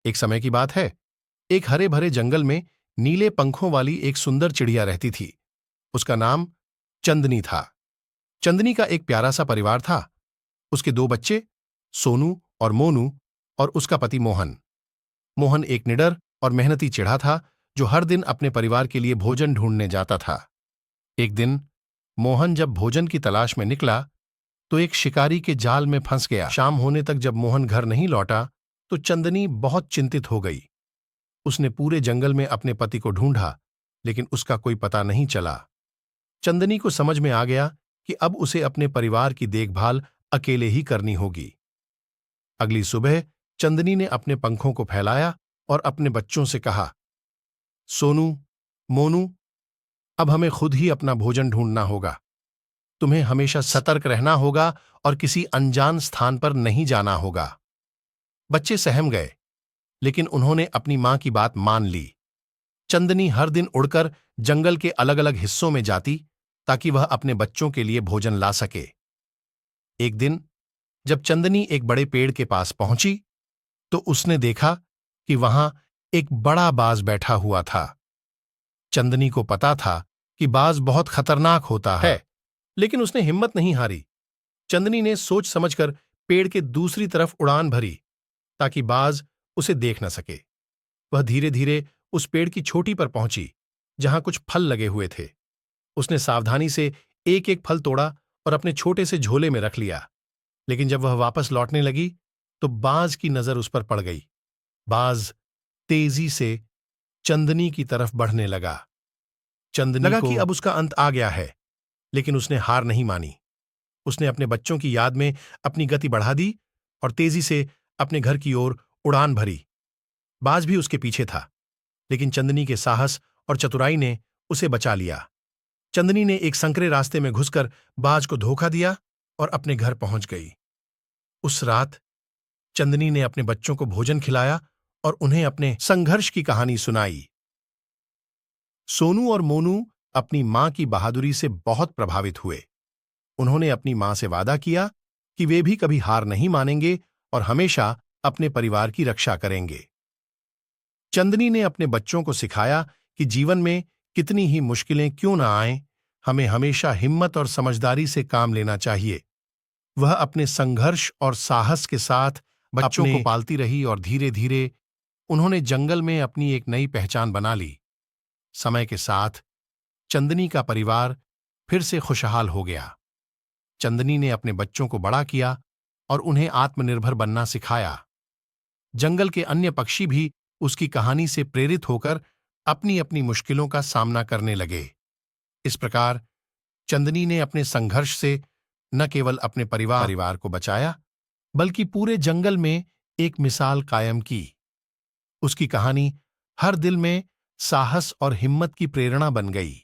एक समय की बात है। एक हरे भरे जंगल में नीले पंखों वाली एक सुंदर चिड़िया रहती थी। उसका नाम चंदनी था। चंदनी का एक प्यारा सा परिवार था। उसके दो बच्चे, सोनू और मोनू, और उसका पति मोहन। मोहन एक निडर और मेहनती चिढ़ा था जो हर दिन अपने परिवार के लिए भोजन ढूंढने जाता था। एक दिन मोहन जब भोजन की तलाश में निकला तो एक शिकारी के जाल में फंस गया। शाम होने तक जब मोहन घर नहीं लौटा तो चंदनी बहुत चिंतित हो गई। उसने पूरे जंगल में अपने पति को ढूंढा, लेकिन उसका कोई पता नहीं चला। चंदनी को समझ में आ गया कि अब उसे अपने परिवार की देखभाल अकेले ही करनी होगी। अगली सुबह चंदनी ने अपने पंखों को फैलाया और अपने बच्चों से कहा, सोनू, मोनू, अब हमें खुद ही अपना भोजन ढूंढना होगा। तुम्हें हमेशा सतर्क रहना होगा और किसी अनजान स्थान पर नहीं जाना होगा। बच्चे सहम गए, लेकिन उन्होंने अपनी मां की बात मान ली। चंदनी हर दिन उड़कर जंगल के अलग अलग हिस्सों में जाती ताकि वह अपने बच्चों के लिए भोजन ला सके। एक दिन जब चंदनी एक बड़े पेड़ के पास पहुंची तो उसने देखा कि वहां एक बड़ा बाज बैठा हुआ था। चंदनी को पता था कि बाज बहुत खतरनाक होता है, लेकिन उसने हिम्मत नहीं हारी। चंदनी ने सोच समझकर पेड़ के दूसरी तरफ उड़ान भरी ताकि बाज उसे देख न सके। वह धीरे धीरे उस पेड़ की चोटी पर पहुंची जहां कुछ फल लगे हुए थे। उसने सावधानी से एक एक फल तोड़ा और अपने छोटे से झोले में रख लिया। लेकिन जब वह वापस लौटने लगी तो बाज की नजर उस पर पड़ गई। बाज तेजी से चंदनी की तरफ बढ़ने लगा। चंदनी लगा कि अब उसका अंत आ गया है, लेकिन उसने हार नहीं मानी। उसने अपने बच्चों की याद में अपनी गति बढ़ा दी और तेजी से अपने घर की ओर उड़ान भरी। बाज भी उसके पीछे था, लेकिन चंदनी के साहस और चतुराई ने उसे बचा लिया। चंदनी ने एक संकरे रास्ते में घुसकर बाज को धोखा दिया और अपने घर पहुंच गई। उस रात चंदनी ने अपने बच्चों को भोजन खिलाया और उन्हें अपने संघर्ष की कहानी सुनाई। सोनू और मोनू अपनी मां की बहादुरी से बहुत प्रभावित हुए। उन्होंने अपनी मां से वादा किया कि वे भी कभी हार नहीं मानेंगे और हमेशा अपने परिवार की रक्षा करेंगे। चंदनी ने अपने बच्चों को सिखाया कि जीवन में कितनी ही मुश्किलें क्यों न आएं, हमें हमेशा हिम्मत और समझदारी से काम लेना चाहिए। वह अपने संघर्ष और साहस के साथ बच्चों को पालती रही और धीरे धीरे उन्होंने जंगल में अपनी एक नई पहचान बना ली। समय के साथ चंदनी का परिवार फिर से खुशहाल हो गया। चंदनी ने अपने बच्चों को बड़ा किया और उन्हें आत्मनिर्भर बनना सिखाया। जंगल के अन्य पक्षी भी उसकी कहानी से प्रेरित होकर अपनी अपनी मुश्किलों का सामना करने लगे। इस प्रकार चंदनी ने अपने संघर्ष से न केवल अपने परिवार को बचाया, बल्कि पूरे जंगल में एक मिसाल कायम की। उसकी कहानी हर दिल में साहस और हिम्मत की प्रेरणा बन गई।